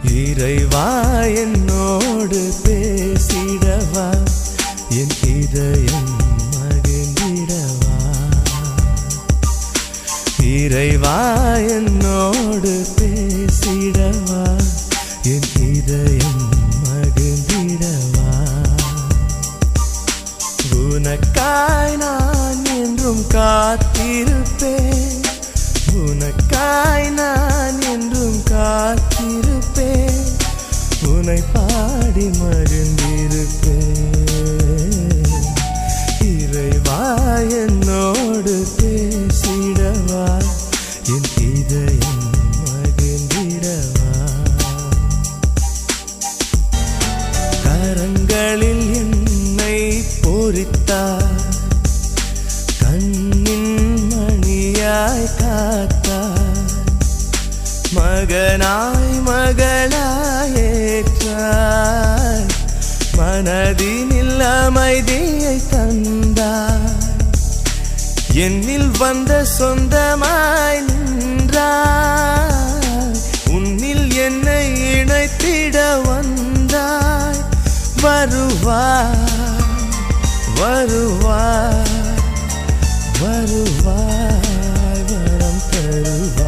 இறைவா என்னோடு பேசிடவா, என் இதயம் மகிழ்ந்திடவா. இறைவா என்னோடு பேசிடவா, என் இதயம் மகிழ்ந்திடவா. உனக்காய் நான் என்றும் காத்திருப்பேன், உனக்காய் நான் என்றும் காத்திருப்பேன், உன்னை பாடி மகிழ்ந்திருப்பேன். இறைவா என்னோடு பேசிடவா, என் இதயம் மகிழ்ந்திடவா. கரங்களில் என்னை பொறித்தார், கண்ணின் மணியாய் காத்தார், மகனாய் மகளாய் ஏற்றார், மனதினில் அமைதியை தந்தார், என்னில் வந்த சொந்தமாய் நின்றார், உன்னில் என்னை இணைத்திட வந்தாய். வருவாய் வருவாய் வருவாய், வரம் தருவாய்.